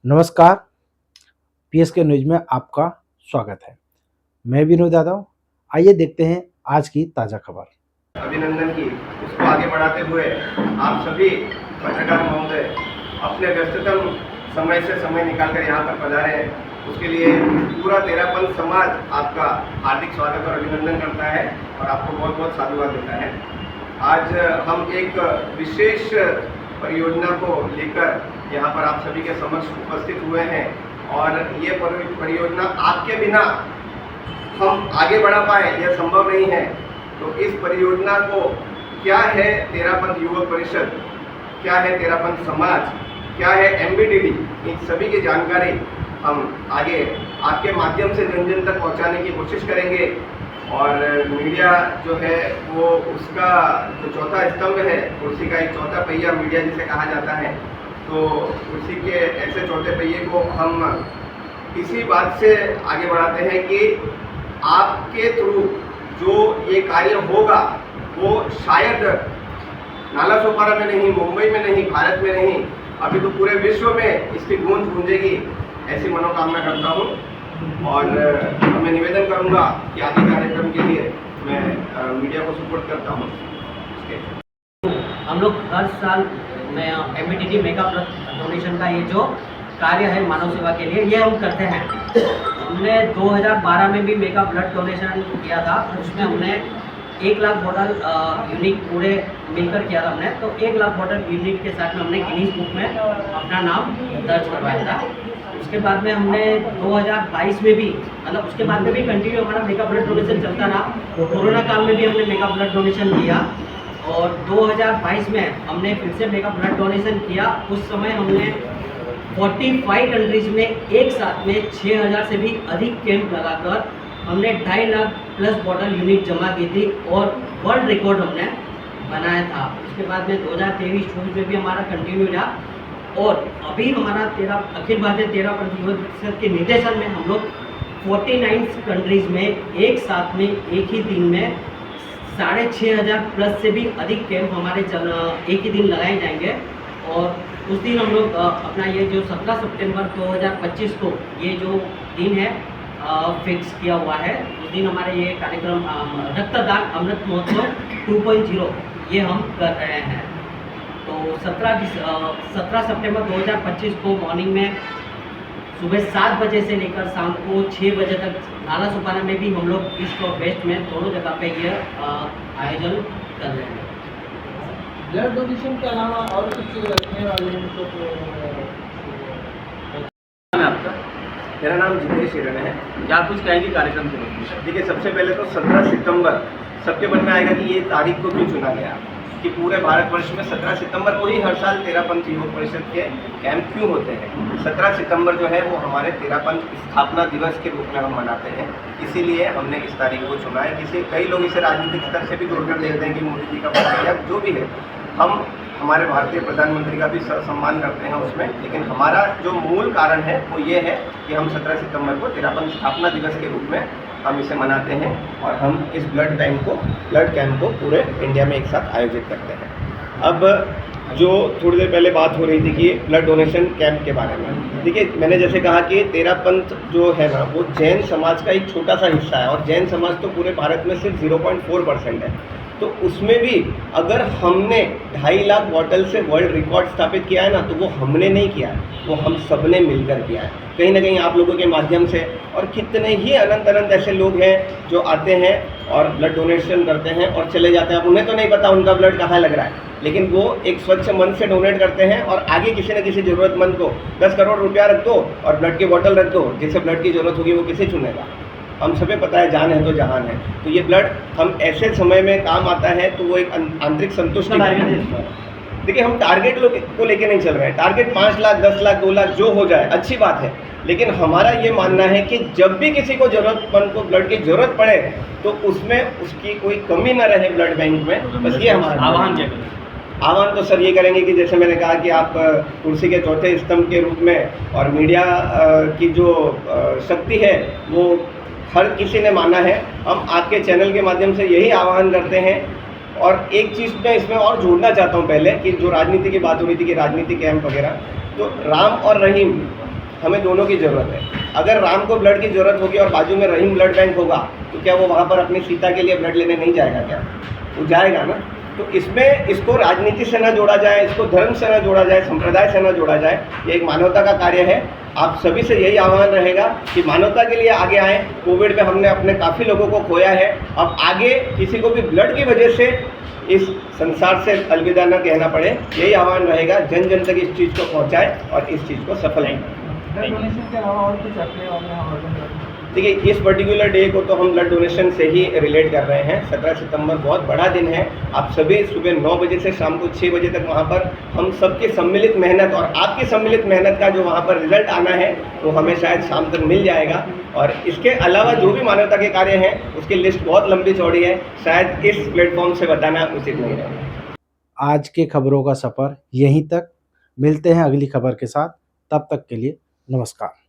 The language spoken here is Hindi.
नमस्कार, पीएसके न्यूज़ में आपका स्वागत है। मैं विनोद यादव। आइए देखते हैं आज की ताज़ा खबर। अभिनंदन की उसको आगे बढ़ाते हुए आप सभी पत्रकार महोदय अपने व्यस्ततम समय से समय निकालकर यहाँ पर पधारे हैं, उसके लिए पूरा तेरापंथ समाज आपका हार्दिक स्वागत और अभिनंदन करता है और आपको बहुत बहुत साधुवाद देता है। आज हम एक विशेष परियोजना को लेकर यहाँ पर आप सभी के समक्ष उपस्थित हुए हैं और ये परियोजना आपके बिना हम आगे बढ़ा पाए यह संभव नहीं है। तो इस परियोजना को क्या है तेरापंथ युवक परिषद, क्या है तेरापंथ समाज, क्या है एमबीडीडी, इन सभी की जानकारी हम आगे आपके माध्यम से जन जन तक पहुंचाने की कोशिश करेंगे। और मीडिया जो है वो उसका जो चौथा स्तंभ है, कुर्सी का एक चौथा पहिया मीडिया जिसे कहा जाता है, तो कुर्सी के ऐसे चौथे पहिए को हम इसी बात से आगे बढ़ाते हैं कि आपके थ्रू जो ये कार्य होगा वो शायद नाला सोपारा में नहीं, मुंबई में नहीं, भारत में नहीं, अभी तो पूरे विश्व में इसकी गूंज गूंजेगी, ऐसी मनोकामना करता हूँ। और मैं निवेदन करूँगा कि आगे कार्यक्रम के लिए मैं मीडिया को सपोर्ट करता हूँ। हम लोग हर साल में एमबीडीडी मेगा डोनेशन का ये जो कार्य है मानव सेवा के लिए, ये हम करते हैं। हमने 2012 में भी मेगा ब्लड डोनेशन किया था, उसमें हमने 1 लाख बॉटल यूनिट पूरे मिलकर किया था हमने। तो 1 लाख बॉटल यूनिट के साथ में हमने गिनीज बुक में अपना नाम दर्ज करवाया था। उसके बाद में हमने 2022 में भी, मतलब उसके बाद में भी कंटिन्यू हमारा मेगा ब्लड डोनेशन चलता रहा। कोरोना काल में भी हमने मेगा ब्लड डोनेशन किया और 2022 में हमने फिर से मेगा ब्लड डोनेशन किया। उस समय हमने 45 कंट्रीज में एक साथ में 6000 से भी अधिक कैंप लगाकर हमने 2.5 लाख प्लस बॉटल यूनिट जमा की थी और वर्ल्ड रिकॉर्ड हमने बनाया था। उसके बाद में 2023-24 में भी हमारा कंटिन्यू रहा और अभी हमारा अखिल भारतीय तेरापंथ युवक परिषद के निर्देशन में हम लोग 49 कंट्रीज में एक साथ में एक ही दिन में 6500 प्लस से भी अधिक कैंप हमारे एक ही दिन लगाए जाएंगे। और उस दिन हम लोग अपना ये जो 17 सितंबर 2025 को ये जो दिन है फिक्स किया हुआ है, उस दिन हमारे ये कार्यक्रम रक्तदान अमृत महोत्सव 2.0 ये हम कर रहे हैं। तो 17 सितंबर 2025 को मॉर्निंग में सुबह 7 बजे से लेकर शाम को 6 बजे तक नाला सुपारा में भी हम लोग ईस्ट और वेस्ट में दोनों जगह पे ये आयोजन कर रहे हैं। ब्लड डोनेशन के अलावा और कुछ रखने वाले हैं तो आपका? मेरा नाम जितेश हिरण है। क्या कुछ कहेंगे कार्यक्रम के बारे? देखिए, सबसे पहले तो 17 सितंबर सबके मन में आएगा कि ये तारीख को क्यों चुना गया, कि पूरे भारतवर्ष में 17 सितंबर को ही हर साल तेरापंथ युवक परिषद के कैंप क्यों होते हैं। 17 सितंबर जो है वो हमारे तेरापंथ स्थापना दिवस के रूप में हम मनाते हैं, इसीलिए हमने इस तारीख को चुना है। कई लोग इसे राजनीतिक स्तर से भी जोड़कर देखते हैं कि मोदी जी का बर्थडे या जो भी है। हम हमारे भारतीय प्रधानमंत्री का भी सम्मान करते हैं उसमें, लेकिन हमारा जो मूल कारण है वो ये है कि हम 17 सितंबर को तेरापंथ स्थापना दिवस के रूप में हम इसे मनाते हैं और हम इस ब्लड कैंप को पूरे इंडिया में एक साथ आयोजित करते हैं। अब जो थोड़ी देर पहले बात हो रही थी कि ब्लड डोनेशन कैंप के बारे में, देखिए मैंने जैसे कहा कि तेरापंथ जो है ना वो जैन समाज का एक छोटा सा हिस्सा है और जैन समाज तो पूरे भारत में सिर्फ 0.4% है। तो उसमें भी अगर हमने 2.5 लाख बॉटल से वर्ल्ड रिकॉर्ड स्थापित किया है ना, तो वो हमने नहीं किया है, वो हम सब ने मिलकर किया है, कहीं ना कहीं आप लोगों के माध्यम से। और कितने ही अनंत ऐसे लोग हैं जो आते हैं और ब्लड डोनेशन करते हैं और चले जाते हैं। अब उन्हें तो नहीं पता उनका ब्लड कहाँ लग रहा है, लेकिन वो एक स्वच्छ मन से डोनेट करते हैं और आगे किसी न किसी ज़रूरतमंद को 10 करोड़ रुपया रख दो और ब्लड की बोतल रख दो, जिसे ब्लड की ज़रूरत होगी वो किसे चुनेगा। हम सभी पता है जान है तो जहान है। तो ये ब्लड हम ऐसे समय में काम आता है तो वो एक आंतरिक संतुष्टि। देखिए, हम टारगेट को लेके नहीं चल रहे हैं। टारगेट 5 लाख, 10 लाख, 2 लाख जो हो जाए अच्छी बात है, लेकिन हमारा ये मानना है कि जब भी किसी को ज़रूरतमंद को ब्लड की ज़रूरत पड़े तो उसमें उसकी कोई कमी ना रहे ब्लड बैंक में। बस ये हमारा आह्वान तो सर ये करेंगे कि जैसे मैंने कहा कि आप कुर्सी के चौथे स्तंभ के रूप में और मीडिया की जो शक्ति है वो हर किसी ने माना है। हम आपके चैनल के माध्यम से यही आह्वान करते हैं। और एक चीज़ मैं इसमें और जोड़ना चाहता हूँ पहले, कि जो राजनीति की बात हो रही थी कि राजनीति कैंप वगैरह, तो राम और रहीम हमें दोनों की ज़रूरत है। अगर राम को ब्लड की ज़रूरत होगी और बाजू में रहीम ब्लड बैंक होगा, तो क्या वो वहाँ पर अपनी सीता के लिए ब्लड लेने नहीं जाएगा क्या? वो जाएगा ना। तो इसमें इसको राजनीति से ना जोड़ा जाए, इसको धर्म से ना जोड़ा जाए, संप्रदाय से ना जोड़ा जाए। ये एक मानवता का कार्य है। आप सभी से यही आह्वान रहेगा कि मानवता के लिए आगे आएँ। कोविड में हमने अपने काफ़ी लोगों को खोया है। अब आगे किसी को भी ब्लड की वजह से इस संसार से अलविदा न कहना पड़े, यही आह्वान रहेगा। जन जन तक इस चीज़ को पहुँचाए और इस चीज़ को सफल बनाए। ब्लड डोनेशन के अलावा और कुछ अपने वाले यहाँ ऑर्गन डोनेशन? देखिए, इस पर्टिकुलर डे को तो हम ब्लड डोनेशन से ही रिलेट कर रहे हैं। 17 सितंबर बहुत बड़ा दिन है। आप सभी सुबह 9 बजे से शाम को 6 बजे तक वहाँ पर हम सबकी सम्मिलित मेहनत और आपकी सम्मिलित मेहनत का जो वहाँ पर रिजल्ट आना है, वो हमें शायद शाम तक मिल जाएगा। और इसके अलावा जो भी मानवता के कार्य हैं, उसकी लिस्ट बहुत लंबी चौड़ी है, शायद इस प्लेटफॉर्म से बताना उचित नहीं रहेगा। आज के खबरों का सफ़र यहीं तक। मिलते हैं अगली खबर के साथ। तब तक के लिए नमस्कार।